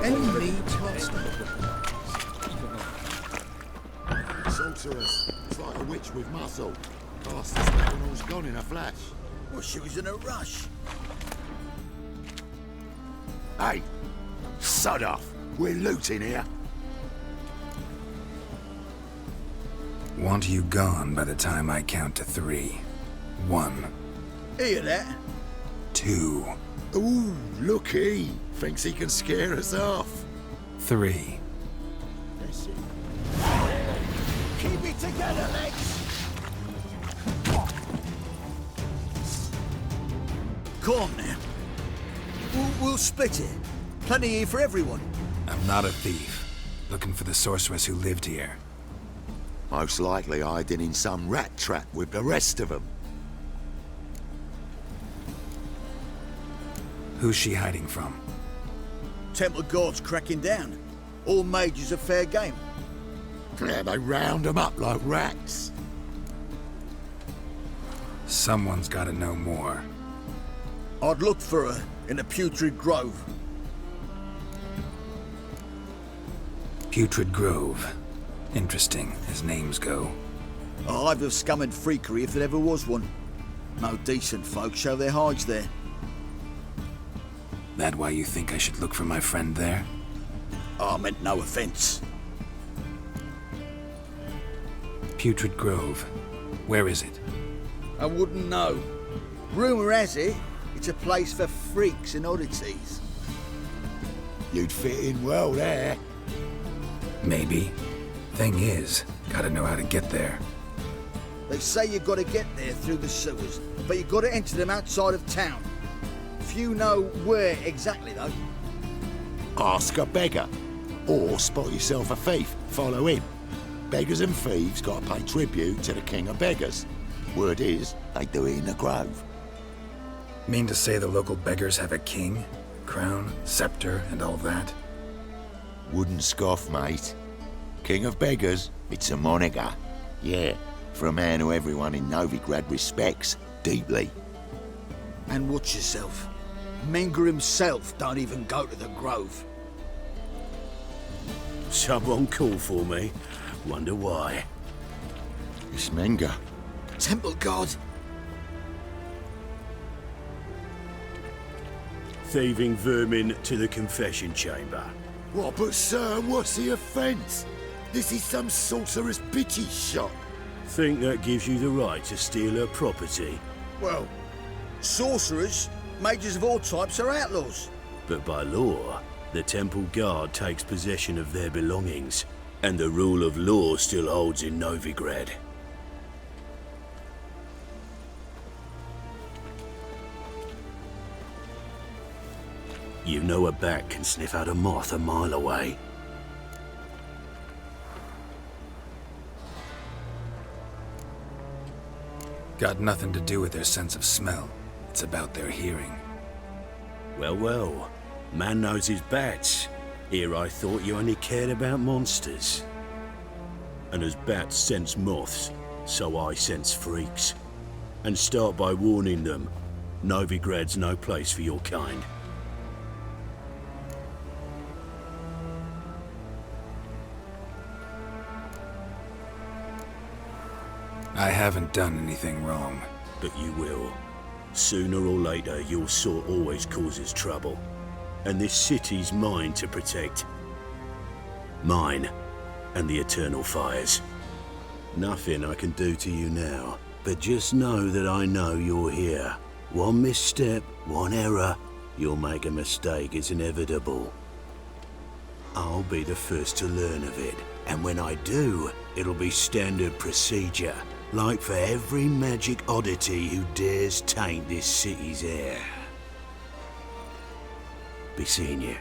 Any need to ask? Sorceress. It's like a witch with muscle. Cast this when all's gone in a flash. Well, she was in a rush. Hey! Sod off! We're looting here. Want you gone by the time I count to 3. 1. Hear that? 2. Ooh, looky! Thinks he can scare us off. 3. That's it. Keep it together, Lex! Calm now. We'll split it. Plenty here for everyone. I'm not a thief. Looking for the sorceress who lived here. Most likely hiding in some rat trap with the rest of them. Who's she hiding from? Temple guards cracking down. All mages are fair game. Yeah, they round them up like rats. Someone's gotta know more. I'd look for her in the Putrid Grove. Putrid Grove. Interesting, as names go. A hive of scum and freakery if there ever was one. No decent folk show their hides there. That why you think I should look for my friend there? I meant no offence. Putrid Grove. Where is it? I wouldn't know. Rumour has it, it's a place for freaks and oddities. You'd fit in well there. Maybe. Thing is, gotta know how to get there. They say you gotta get there through the sewers, but you gotta enter them outside of town. Few know where exactly, though. Ask a beggar. Or spot yourself a thief. Follow him. Beggars and thieves gotta pay tribute to the king of beggars. Word is, they do it in the grove. Mean to say the local beggars have a king? Crown, scepter, and all that? Wouldn't scoff, mate. King of beggars, it's a moniker. Yeah, for a man who everyone in Novigrad respects deeply. And watch yourself. Menger himself don't even go to the Grove. Someone called for me. Wonder why. It's Menger. Temple guard. Thieving vermin to the confession chamber. What, but sir, what's the offence? This is some sorcerer's bitchy shop. Think that gives you the right to steal her property? Well, sorcerers, mages of all types are outlaws. But by law, the temple guard takes possession of their belongings, and the rule of law still holds in Novigrad. You know a bat can sniff out a moth a mile away. Got nothing to do with their sense of smell. It's about their hearing. Well, well. Man knows his bats. Here I thought you only cared about monsters. And as bats sense moths, so I sense freaks. And start by warning them, Novigrad's no place for your kind. I haven't done anything wrong. But you will. Sooner or later, your sort always causes trouble. And this city's mine to protect. Mine and the eternal fires. Nothing I can do to you now, but just know that I know you're here. One misstep, one error, you'll make a mistake, it's inevitable. I'll be the first to learn of it, and when I do, it'll be standard procedure, like for every magic oddity who dares taint this city's air. Be seeing you.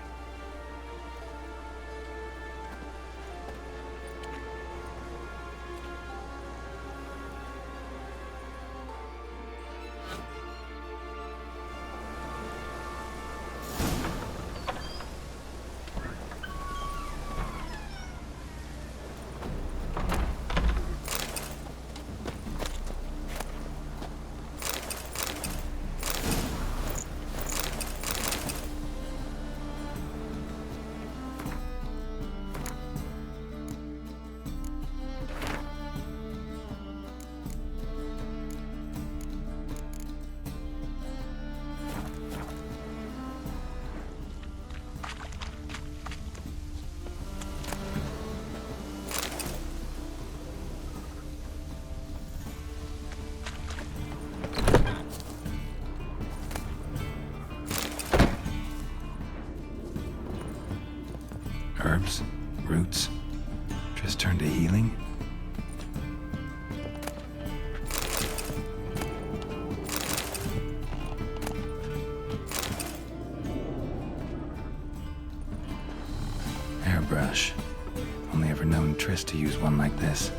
Gosh. Only ever known Triss to use one like this.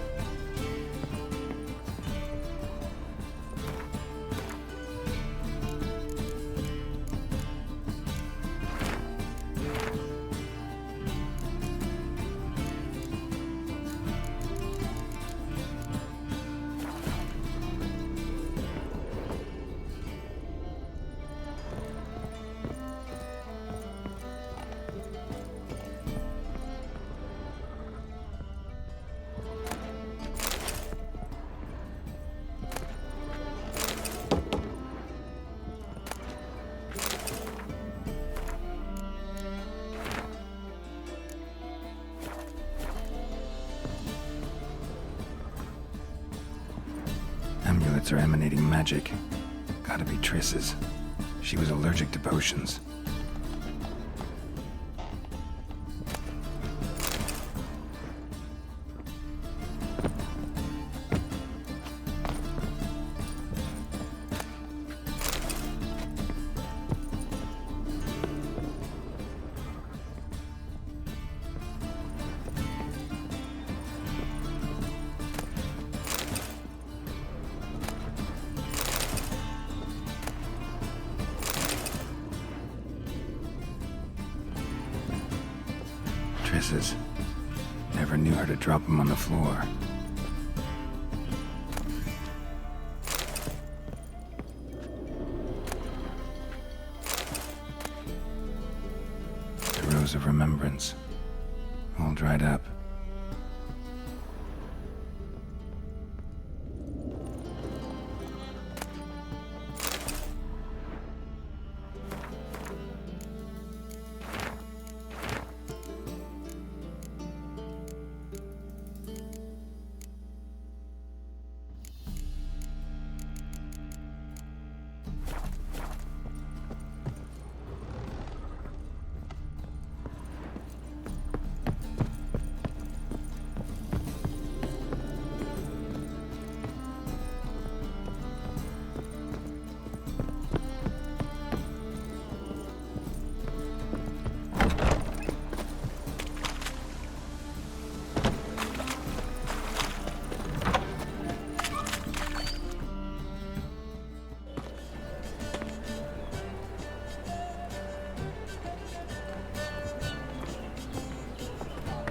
Amulets are emanating magic. Gotta be Triss's. She was allergic to potions. Triss's. Never knew her to drop them on the floor. The Rose of Remembrance. All dried up.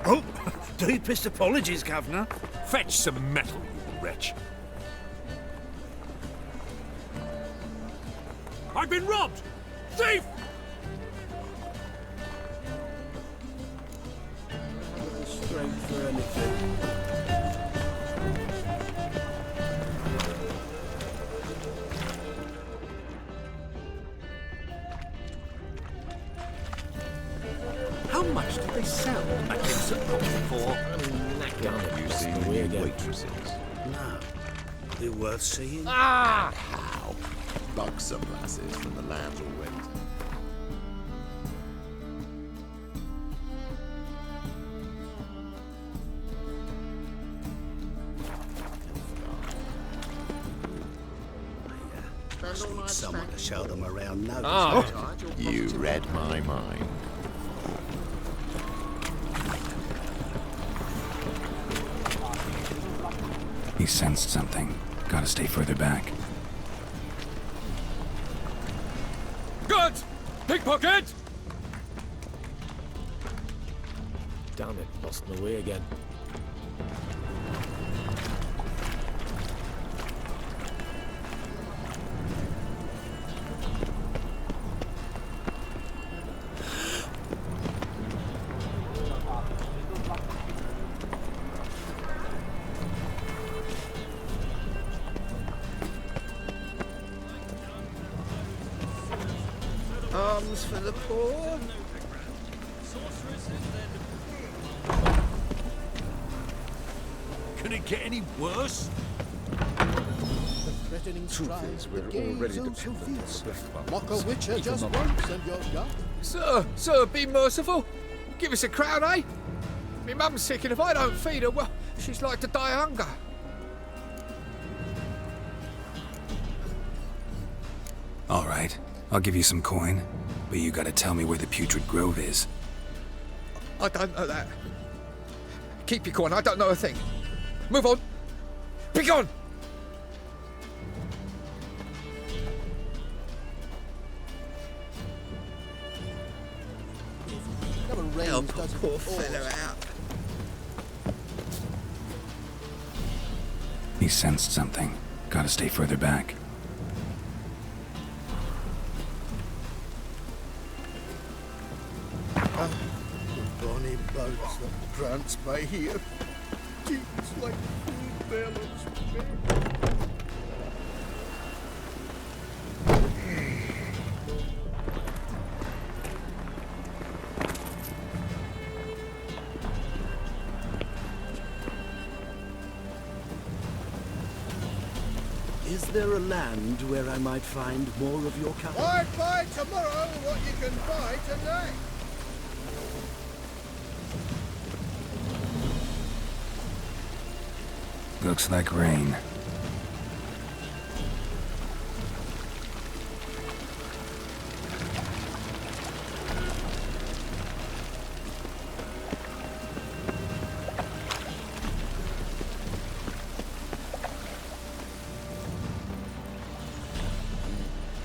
Oh, deepest apologies, Governor. Fetch some metal, you wretch. I've been robbed! Thief! Strength for anything. How much did they sell at Vincent Rock for? Have you seen the new waitresses? No. They're worth seeing. How? Buxom lasses from the land's already. Must need someone to show them around notice. Ah. You read my mind. He sensed something. Gotta stay further back. Goods! Pickpocket! Damn it, lost my way again. Arms for the poor. Can it get any worse? Threatening strides the gaze of Sophia's. Mock a Just witcher keep just them up. once and you're gone. Sir, be merciful. Give us a crown, eh? Me mum's sick, and if I don't feed her, well, she's like to die of hunger. All right, I'll give you some coin, but you gotta tell me where the Putrid Grove is. I don't know that. Keep your coin, I don't know a thing. Move on. Be gone! Help a poor fellow out. He sensed something. Gotta stay further back. Bonnie boats that prance by here. It's like food bellows. Is there a land where I might find more of your kind? Why buy tomorrow what you can buy today? Looks like rain.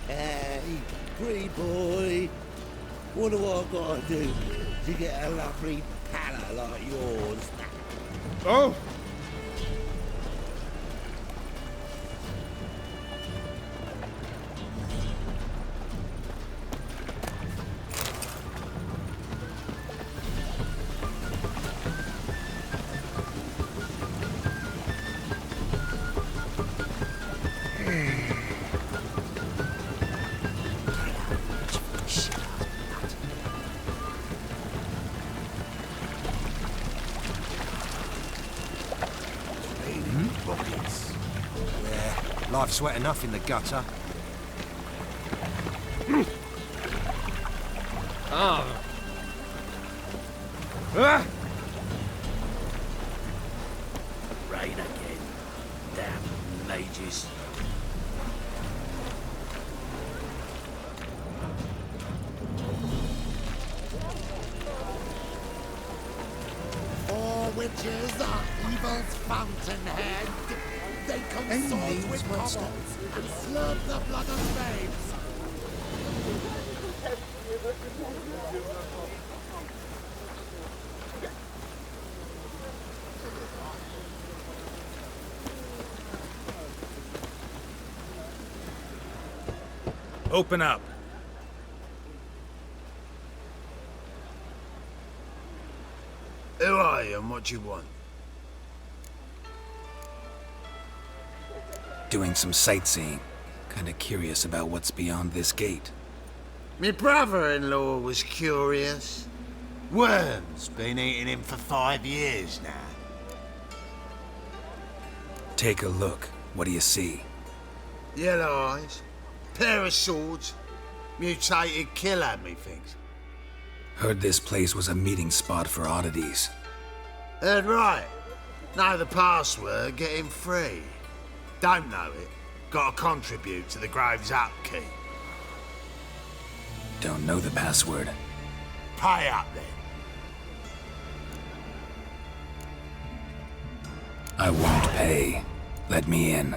Hey, pretty boy. What do I gotta do to get a lovely palate like yours? Oh! Life's wet enough in the gutter. Ah! Ah! Rain again. Damn mages. All witches are evil's fountainhead. They consort with kobolds and slurp the blood of babes. Open up. Who are you and what do you want? Doing some sightseeing. Kinda curious about what's beyond this gate. My brother-in-law was curious. Worms been eating him for 5 years now. Take a look. What do you see? Yellow eyes, pair of swords, mutated killer, methinks. Heard this place was a meeting spot for oddities. Heard right. Know the password, get him free. Don't know it, gotta contribute to the Grave's upkeep. Don't know the password. Pay up then. I won't pay. Let me in.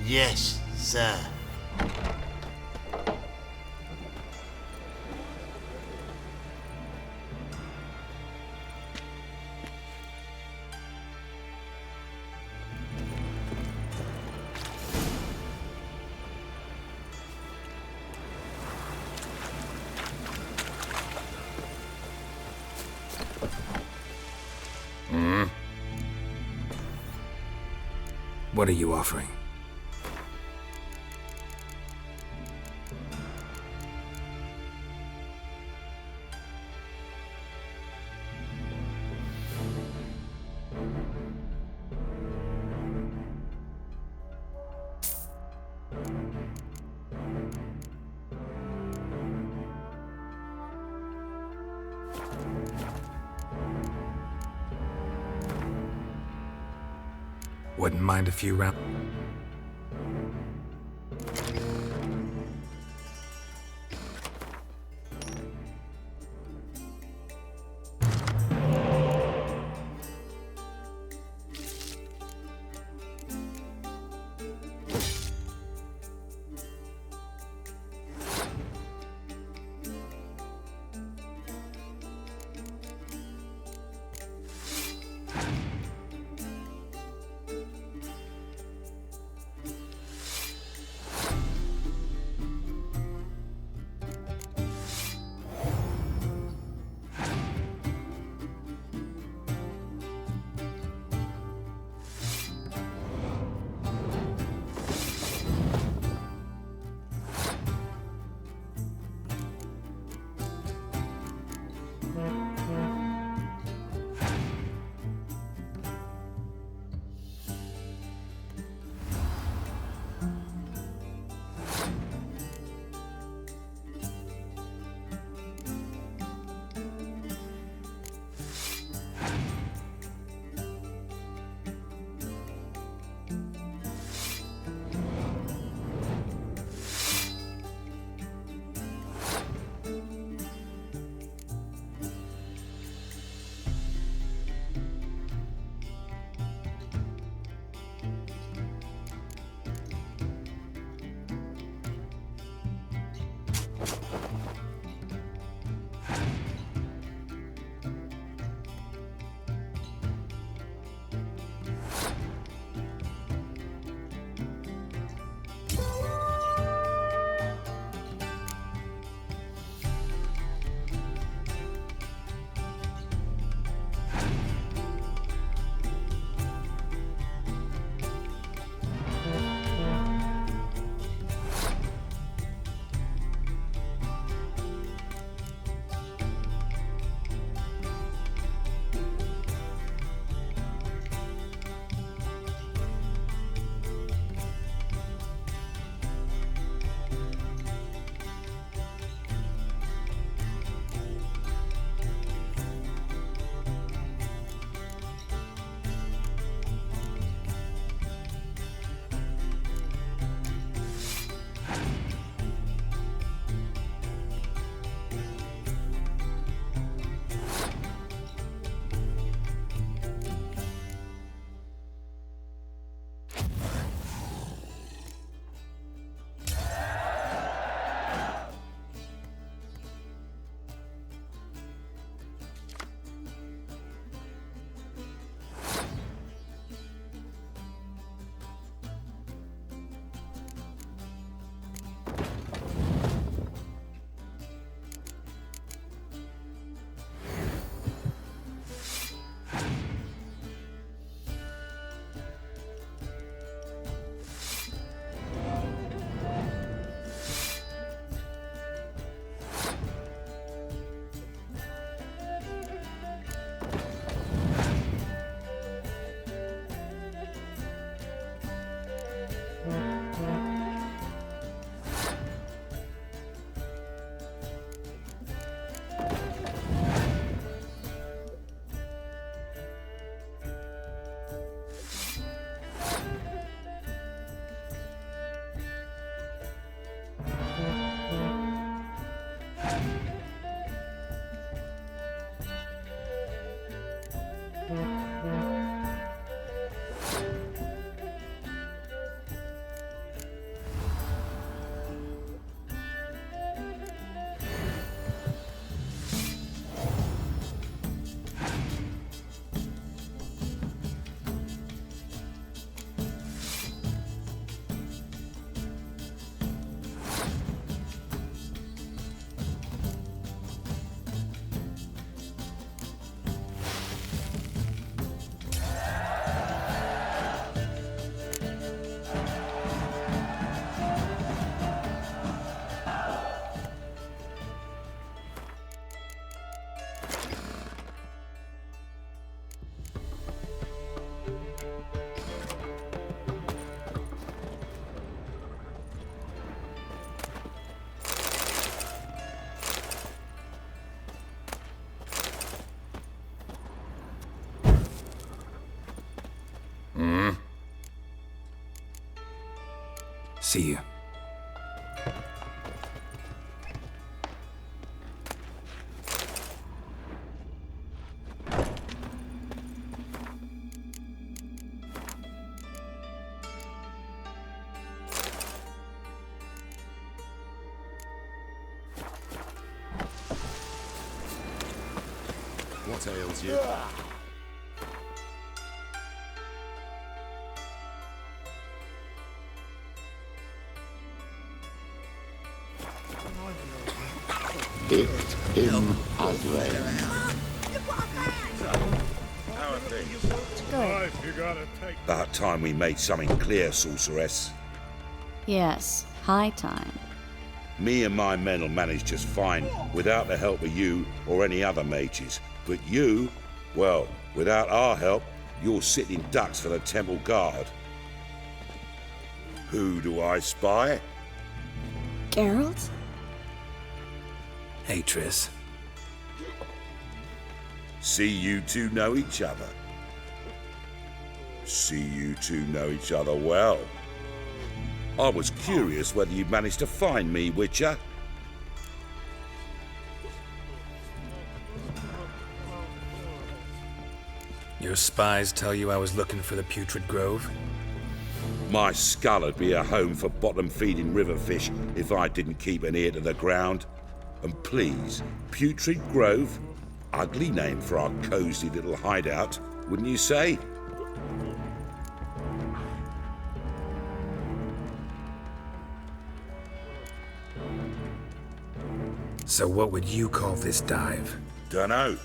Yes, sir. What are you offering? Wouldn't mind a few rounds. See you. What ails you? It's in Adre. About time we made something clear, sorceress. Yes, high time. Me and my men will manage just fine without the help of you or any other mages. But you, well, without our help, you're sitting ducks for the temple guard. Who do I spy? Geralt? Hey, Triss. See you two know each other. See you two know each other well. I was curious whether you'd managed to find me, Witcher. Your spies tell you I was looking for the Putrid Grove? My skull'd be a home for bottom-feeding river fish if I didn't keep an ear to the ground. And please, Putrid Grove? Ugly name for our cozy little hideout, wouldn't you say? So what would you call this dive? Dunno.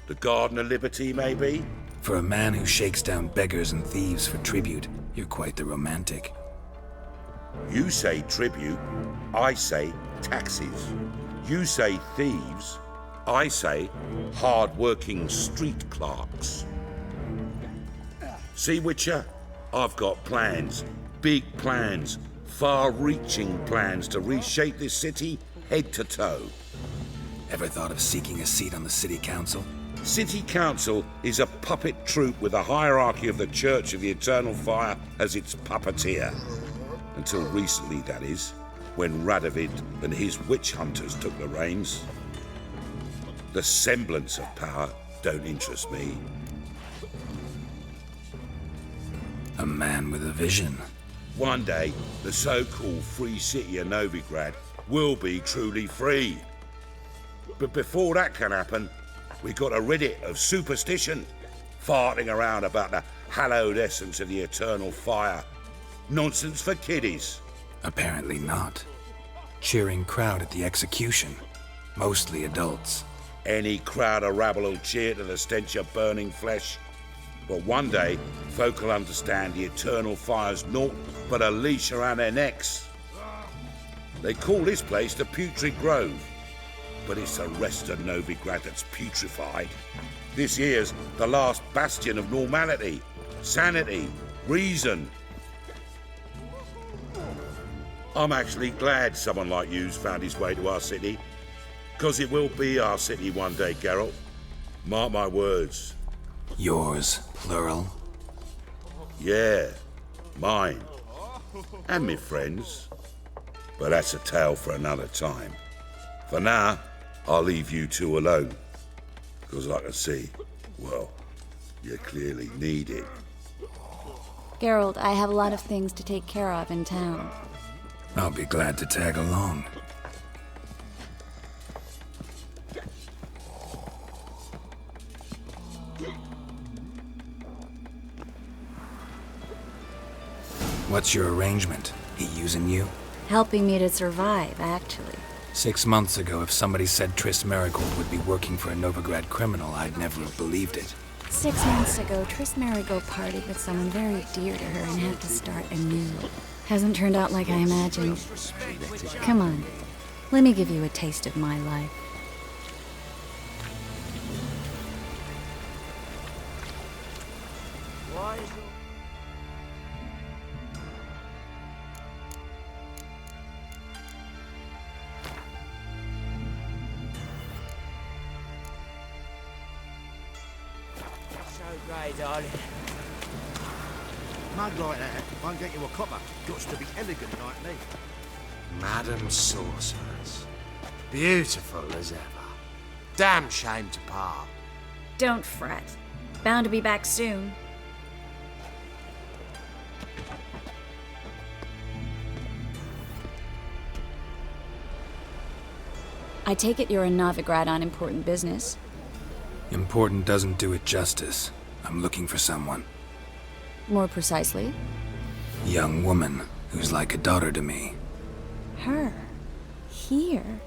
The Garden of Liberty, maybe? For a man who shakes down beggars and thieves for tribute, you're quite the romantic. You say tribute, I say taxes. You say thieves, I say hard-working street clerks. See, Witcher? I've got plans, big plans, far-reaching plans to reshape this city head to toe. Ever thought of seeking a seat on the city council? City Council is a puppet troupe with the hierarchy of the Church of the Eternal Fire as its puppeteer. Until recently, that is, when Radovid and his witch hunters took the reins. The semblance of power don't interest me. A man with a vision. One day, the so-called free city of Novigrad will be truly free. But before that can happen, we got to rid it of superstition, farting around about the hallowed essence of the eternal fire. Nonsense for kiddies. Apparently not. Cheering crowd at the execution. Mostly adults. Any crowd of rabble will cheer to the stench of burning flesh. But one day, folk will understand the eternal fire's naught but a leash around their necks. They call this place the Putrid Grove. But it's the rest of Novigrad that's putrefied. This here's the last bastion of normality, sanity, reason. I'm actually glad someone like you's found his way to our city. 'Cause it will be our city one day, Geralt. Mark my words. Yours, plural. Yeah, mine. And me friends. But that's a tale for another time. For now, I'll leave you two alone. 'Cause I can see, well, you clearly need it. Geralt, I have a lot of things to take care of in town. I'll be glad to tag along. What's your arrangement? He using you? Helping me to survive, actually. 6 months ago, if somebody said Triss Merigold would be working for a Novigrad criminal, I'd never have believed it. 6 months ago, Triss Merigold partied with someone very dear to her and had to start anew. Hasn't turned out like I imagined. Come on, let me give you a taste of my life. Mug like that won't get you a copper. Gots to be elegant like me. Madam Sorceress. Beautiful as ever. Damn shame to part. Don't fret. Bound to be back soon. I take it you're a Novigrad on important business. Important doesn't do it justice. I'm looking for someone. More precisely? Young woman who's like a daughter to me. Her? Here?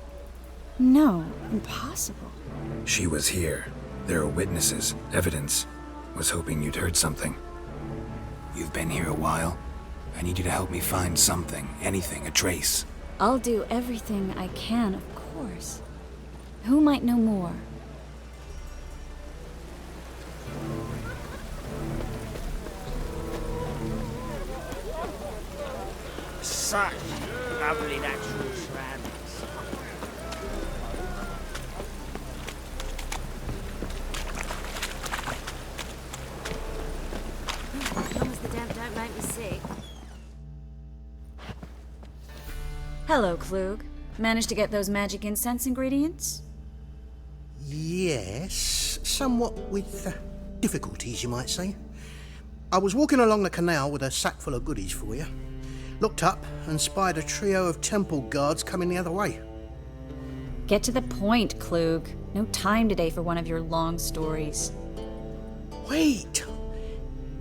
No, impossible. She was here. There are witnesses, evidence. Was hoping you'd heard something. You've been here a while. I need you to help me find something, anything, a trace. I'll do everything I can, of course. Who might know more? Such lovely natural surroundings. Long as the damp don't make me sick. Hello, Klug. Managed to get those magic incense ingredients? Yes, somewhat with difficulties, you might say. I was walking along the canal with a sack full of goodies for you. Looked up and spied a trio of temple guards coming the other way. Get to the point, Klug. No time today for one of your long stories. Wait!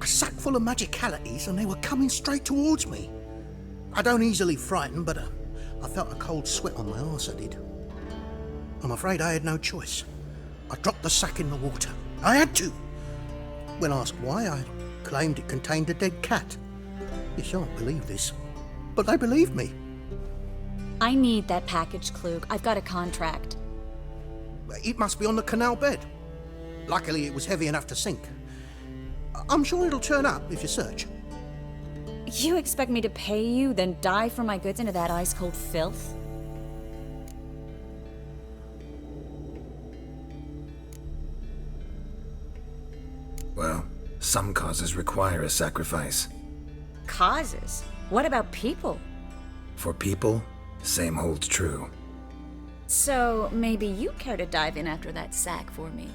A sack full of magicalities and they were coming straight towards me. I don't easily frighten, but I felt a cold sweat on my arse, I did. I'm afraid I had no choice. I dropped the sack in the water. I had to! When asked why, I claimed it contained a dead cat. You shan't believe this, but they believed me. I need that package, Klug. I've got a contract. It must be on the canal bed. Luckily, it was heavy enough to sink. I'm sure it'll turn up if you search. You expect me to pay you, then dive for my goods into that ice-cold filth? Well, some causes require a sacrifice. Causes? What about people? For people, same holds true. So, maybe you care to dive in after that sack for me?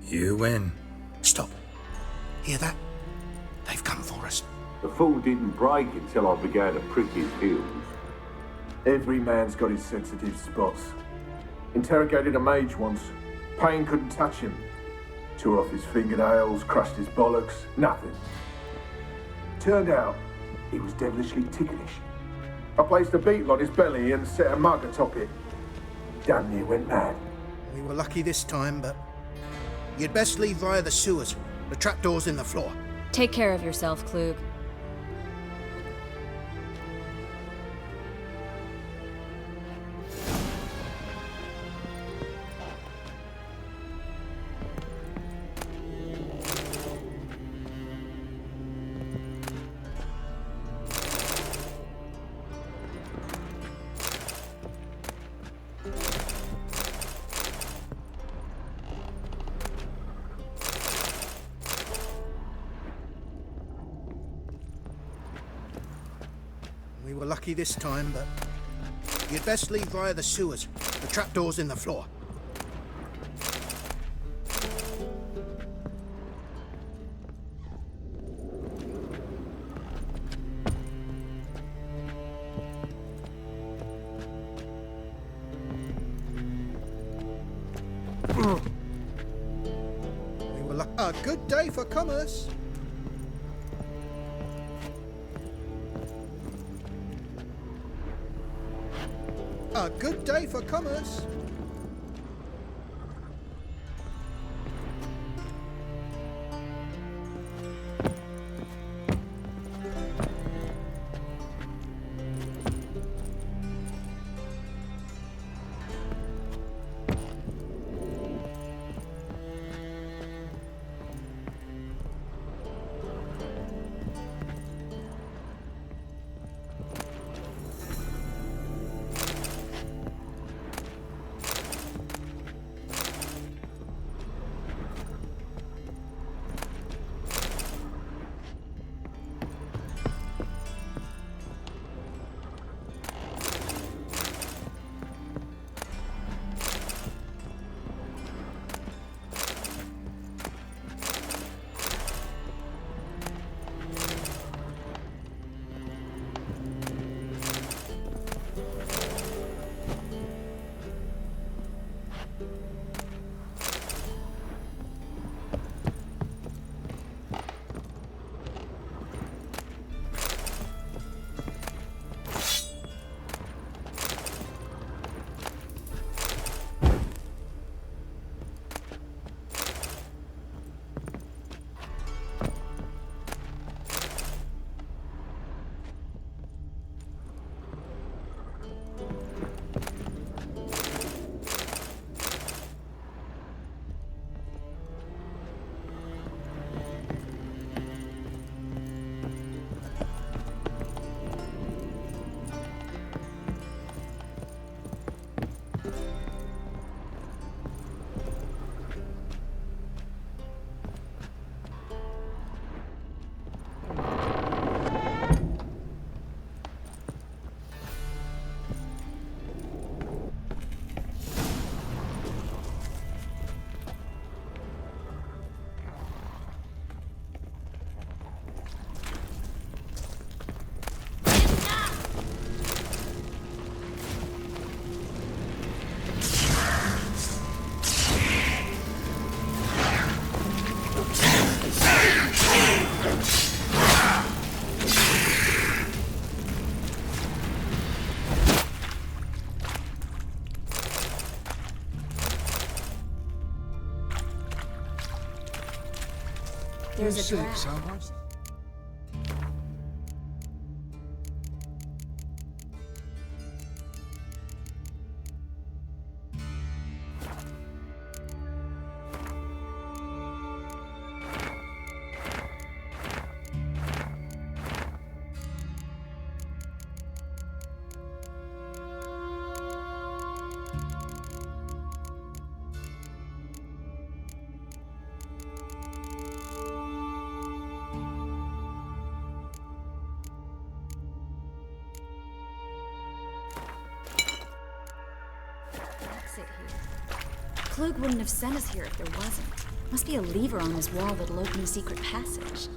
You win. Stop. Hear that? They've come for us. The fall didn't break until I began to prick his heels. Every man's got his sensitive spots. Interrogated a mage once. Pain couldn't touch him. Tore off his fingernails, crushed his bollocks, nothing. Turned out, he was devilishly ticklish. I placed a beetle on his belly and set a mug atop it. Damn near went mad. We were lucky this time, but you'd best leave via the sewers. The trapdoor's in the floor. Take care of yourself, Klug. We were lucky this time, but you'd best leave via the sewers. The trapdoor's in the floor. We were lucky. A good day for commerce. A good day for commerce. There's a draft. Klug wouldn't have sent us here if there wasn't. Must be a lever on his wall that'll open the secret passage.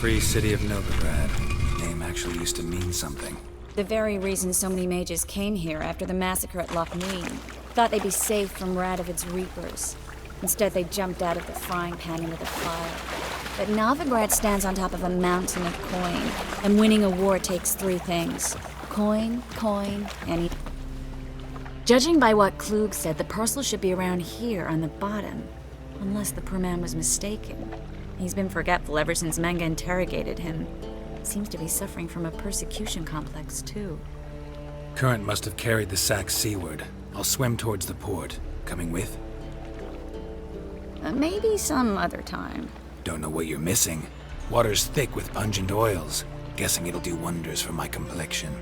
Free city of Novigrad. Name actually used to mean something. The very reason so many mages came here after the massacre at Lochmeen. Thought they'd be safe from Radovid's reapers. Instead, they jumped out of the frying pan into the fire. But Novigrad stands on top of a mountain of coin, and winning a war takes three things. Coin, and... Judging by what Klug said, the parcel should be around here on the bottom. Unless the poor man was mistaken. He's been forgetful ever since Manga interrogated him. Seems to be suffering from a persecution complex, too. Current must have carried the sack seaward. I'll swim towards the port. Coming with? Maybe some other time. Don't know what you're missing. Water's thick with pungent oils. Guessing it'll do wonders for my complexion.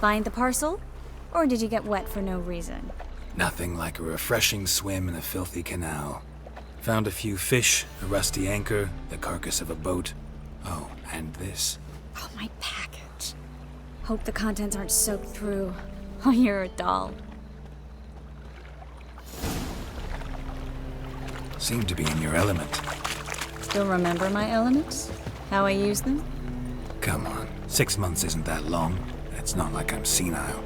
Find the parcel? Or did you get wet for no reason? Nothing like a refreshing swim in a filthy canal. Found a few fish, a rusty anchor, the carcass of a boat. Oh, and this. Oh, my package. Hope the contents aren't soaked through. Oh, you're a doll. Seem to be in your element. Still remember my elements? How I use them? Come on, 6 months isn't that long. It's not like I'm senile.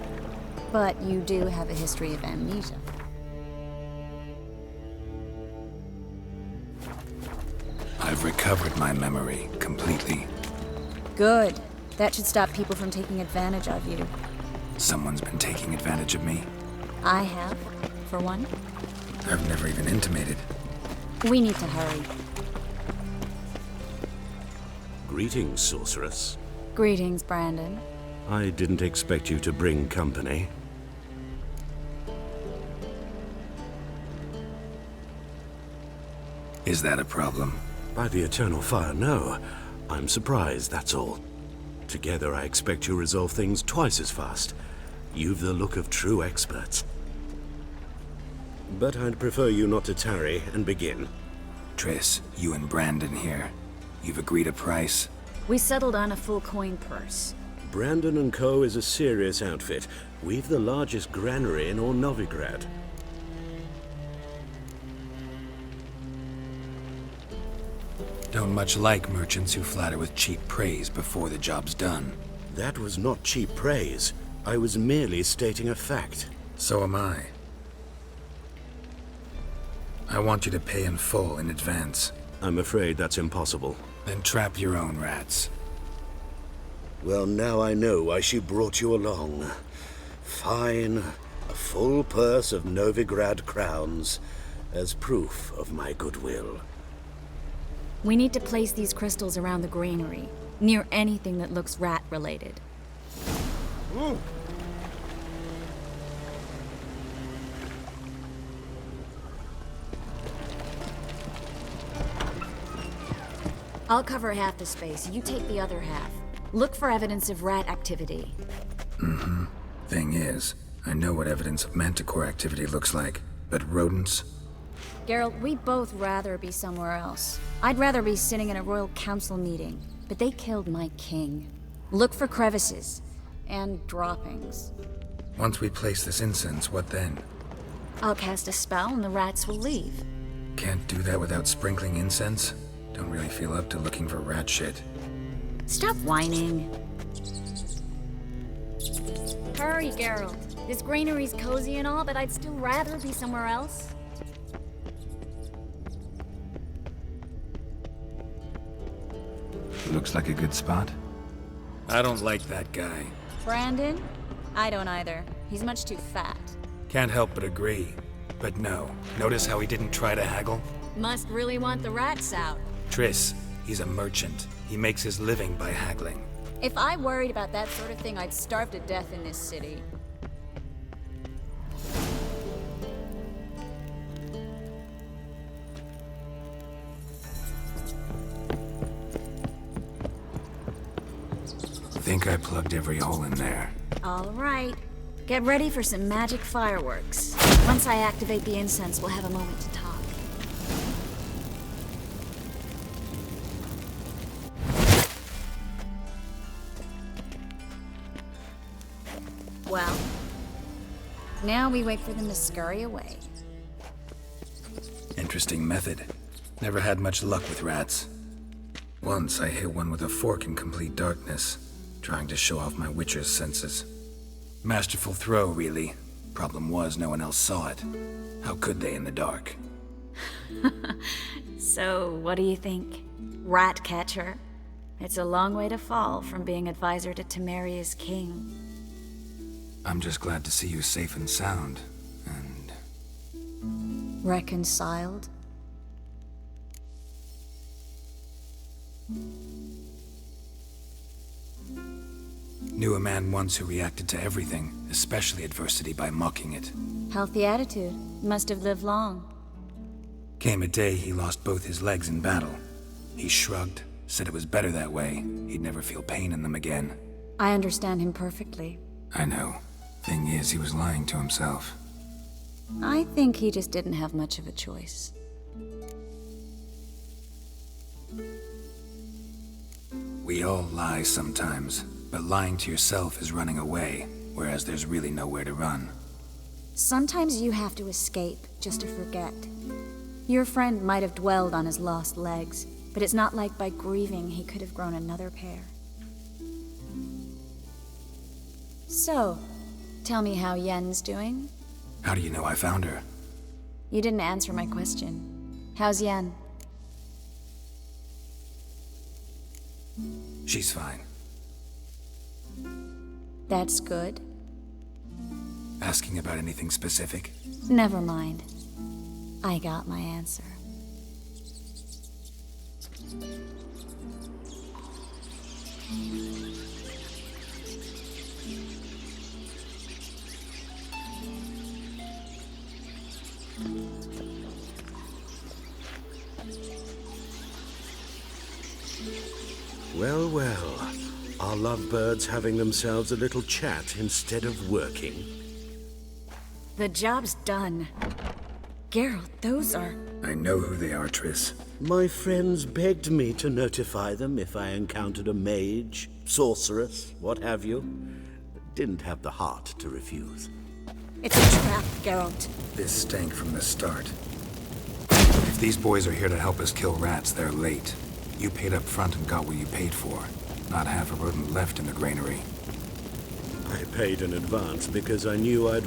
But you do have a history of amnesia. I've recovered my memory completely. Good. That should stop people from taking advantage of you. Someone's been taking advantage of me. I have, for one. I've never even intimated. We need to hurry. Greetings, sorceress. Greetings, Brandon. I didn't expect you to bring company. Is that a problem? By the eternal fire, no. I'm surprised, that's all. Together, I expect you resolve things twice as fast. You've the look of true experts. But I'd prefer you not to tarry and begin. Triss, you and Brandon here. You've agreed a price? We settled on a full coin purse. Brandon & Co. is a serious outfit. We've the largest granary in all Novigrad. Don't much like merchants who flatter with cheap praise before the job's done. That was not cheap praise. I was merely stating a fact. So am I. I want you to pay in full in advance. I'm afraid that's impossible. Then trap your own rats. Well, now I know why she brought you along. Fine. A full purse of Novigrad crowns as proof of my goodwill. We need to place these crystals around the granary, near anything that looks rat-related. Ooh. I'll cover half the space, you take the other half. Look for evidence of rat activity. Mm-hmm. Thing is, I know what evidence of manticore activity looks like, but rodents? Geralt, we'd both rather be somewhere else. I'd rather be sitting in a royal council meeting, but they killed my king. Look for crevices and droppings. Once we place this incense, what then? I'll cast a spell and the rats will leave. Can't do that without sprinkling incense? Don't really feel up to looking for rat shit. Stop whining. Hurry, Geralt. This granary's cozy and all, but I'd still rather be somewhere else. Looks like a good spot. I don't like that guy. Brandon? I don't either. He's much too fat. Can't help but agree. But no, notice how he didn't try to haggle? Must really want the rats out. Triss, he's a merchant. He makes his living by haggling. If I worried about that sort of thing, I'd starve to death in this city. Think I plugged every hole in there. All right. Get ready for some magic fireworks. Once I activate the incense, we'll have a moment to talk. Well, now we wait for them to scurry away. Interesting method. Never had much luck with rats. Once I hit one with a fork in complete darkness, trying to show off my witcher's senses. Masterful throw, really. Problem was, no one else saw it. How could they in the dark? So, what do you think? Rat catcher? It's a long way to fall from being advisor to Temeria's king. I'm just glad to see you safe and sound, and... Reconciled? Knew a man once who reacted to everything, especially adversity, by mocking it. Healthy attitude. Must have lived long. Came a day he lost both his legs in battle. He shrugged, said it was better that way. He'd never feel pain in them again. I understand him perfectly. I know. Thing is, he was lying to himself. I think he just didn't have much of a choice. We all lie sometimes, but lying to yourself is running away, whereas there's really nowhere to run. Sometimes you have to escape just to forget. Your friend might have dwelled on his lost legs, but it's not like by grieving he could have grown another pair. So, tell me how Yen's doing? How do you know I found her? You didn't answer my question. How's Yen? She's fine. That's good. Asking about anything specific? Never mind. I got my answer. Well, well. Are lovebirds having themselves a little chat instead of working? The job's done. Geralt, those are... I know who they are, Triss. My friends begged me to notify them if I encountered a mage, sorceress, what have you. Didn't have the heart to refuse. It's a trap, Geralt. This stank from the start. If these boys are here to help us kill rats, they're late. You paid up front and got what you paid for. Not half a rodent left in the granary. I paid in advance because I knew I'd